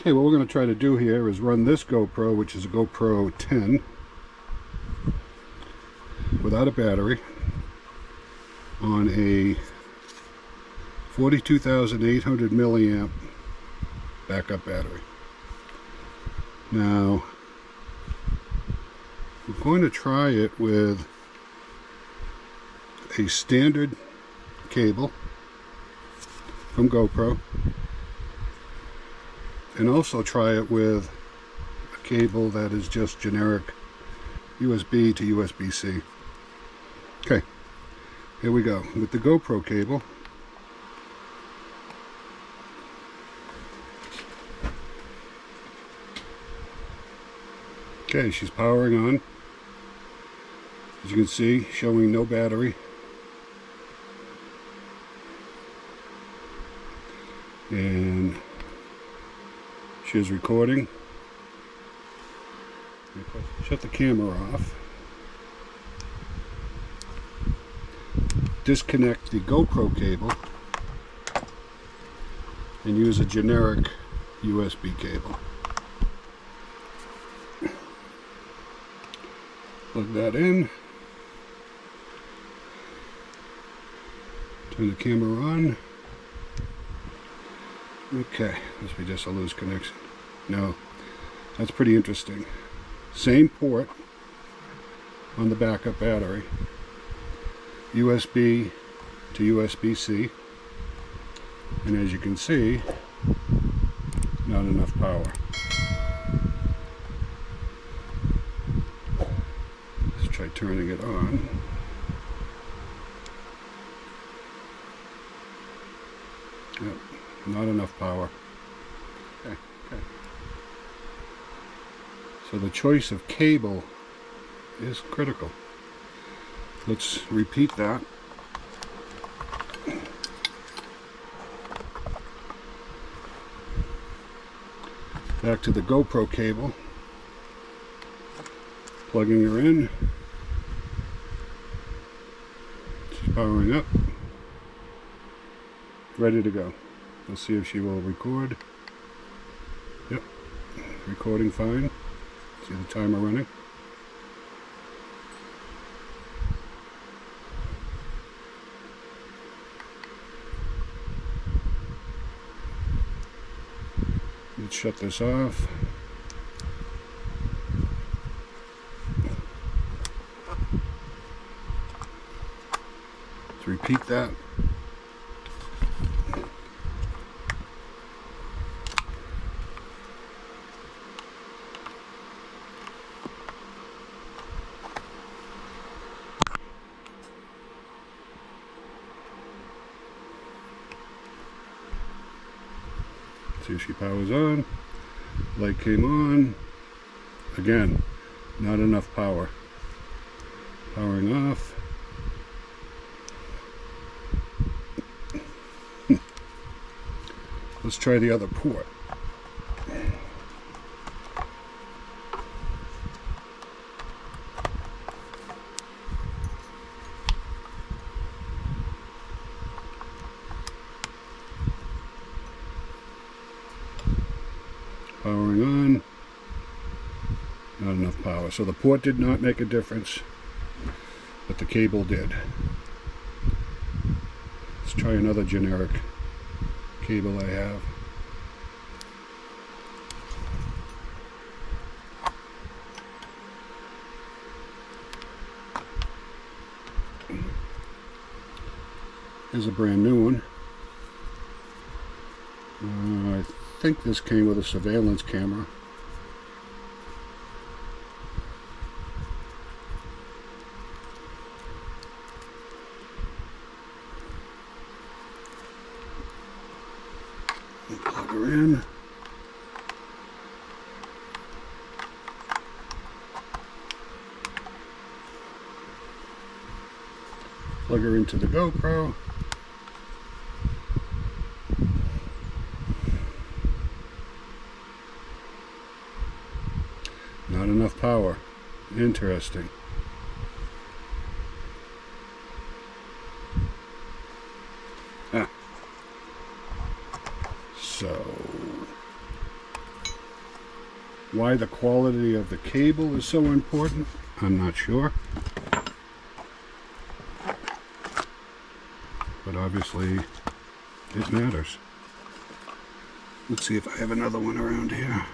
Okay, what we're going to try to do here is run this GoPro, which is a GoPro 10, without a battery, on a 42,800 milliamp backup battery. Now, we're going to try it with a standard cable from GoPro, and also try it with a cable that is just generic USB to USB-C. Okay, here we go with the GoPro cable. Okay, she's powering on. As you can see, showing no battery. And she is recording. Shut the camera off. Disconnect the GoPro cable and use a generic USB cable. Plug that in. Turn the camera on. Okay, must be just a loose connection. No, that's pretty interesting. Same port on the backup battery. USB to USB-C. And as you can see, not enough power. Let's try turning it on. Yep, not enough power. Okay. So the choice of cable is critical. Let's repeat that. Back to the GoPro cable. Plugging her in. She's powering up. Ready to go. Let's see if she will record. Yep, recording fine. See the timer running. Let's shut this off. Let's repeat that. See if she powers on. Light came on. Again, not enough power. Powering off. Let's try the other port. Powering on. Not enough power. So the port did not make a difference, but the cable did. Let's try another generic cable I have. Here's a brand new one. I think this came with a surveillance camera. Plug her in. Plug her into the GoPro. Not enough power. Interesting. So Why the quality of the cable is so important, I'm not sure. But obviously it matters. Let's see if I have another one around here.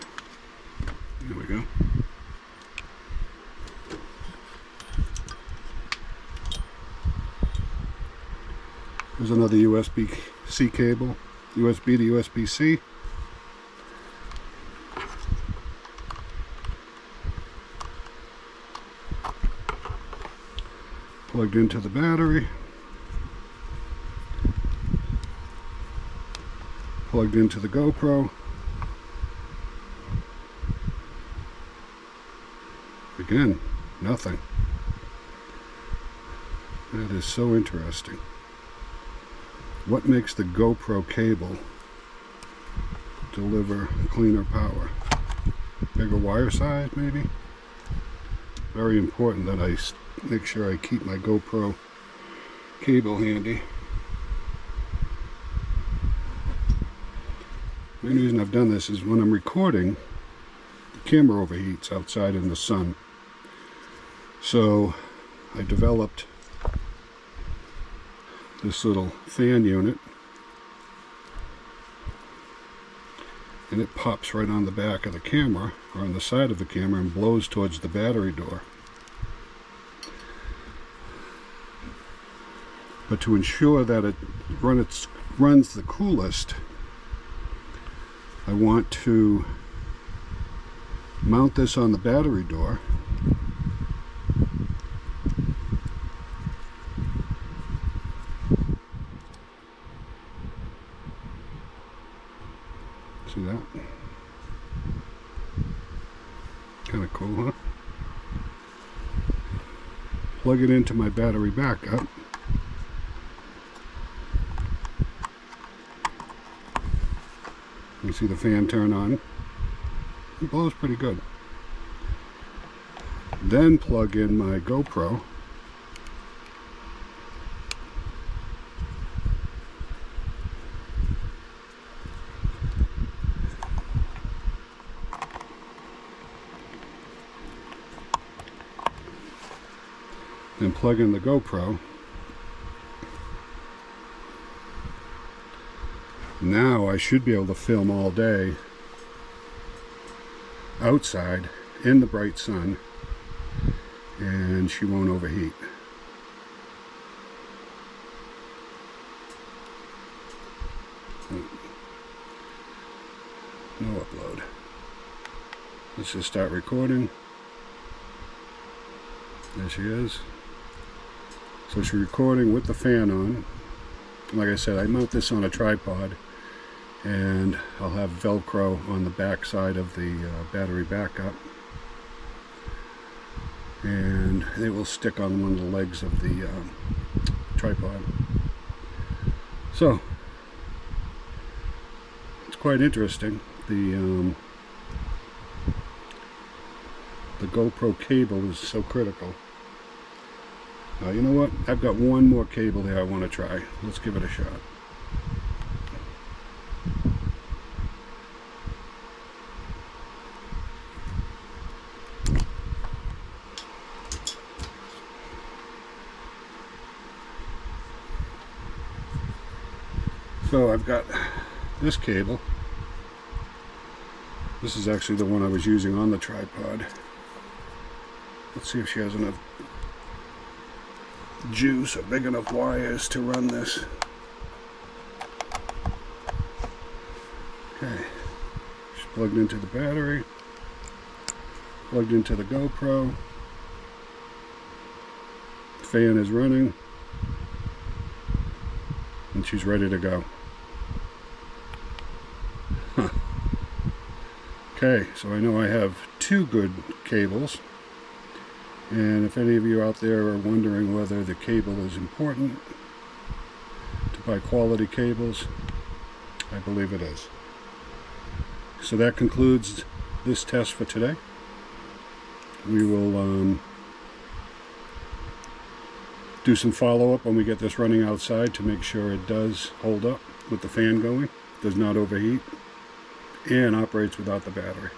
There we go. There's another USB-C cable, USB to USB-C. Plugged into the battery. Plugged into the GoPro. Again, nothing. That is so interesting. What makes the GoPro cable deliver cleaner power? Bigger wire size, maybe? Very important that I make sure I keep my GoPro cable handy. The main reason I've done this is when I'm recording, the camera overheats outside in the sun. So I developed this little fan unit, and it pops right on the back of the camera, or on the side of the camera, and blows towards the battery door. But to ensure that it runs the coolest, I want to mount this on the battery door. See that? Kind of cool, huh? Plug it into my battery backup. You see the fan turn on. It blows pretty good. Then plug in my GoPro. Then plug in the GoPro. Now I should be able to film all day outside in the bright sun, and she won't overheat. No upload. Let's just start recording. There she is. So she's recording with the fan on. Like I said, I mount this on a tripod, and I'll have Velcro on the back side of the battery backup, and it will stick on one of the legs of the tripod. So it's quite interesting. The GoPro cable is so critical. You know what? I've got one more cable there I want to try. Let's give it a shot. So I've got this cable. This is actually the one I was using on the tripod. Let's see if she has enough juice or big enough wires to run this. Okay, she's plugged into the battery, plugged into the GoPro, the fan is running, and she's ready to go. Okay, so I know I have two good cables. And if any of you out there are wondering whether the cable is important to buy quality cables, I believe it is. So that concludes this test for today. We will do some follow-up when we get this running outside to make sure it does hold up with the fan going, does not overheat, and operates without the battery.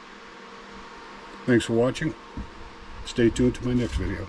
Thanks for watching. Stay tuned to my next video.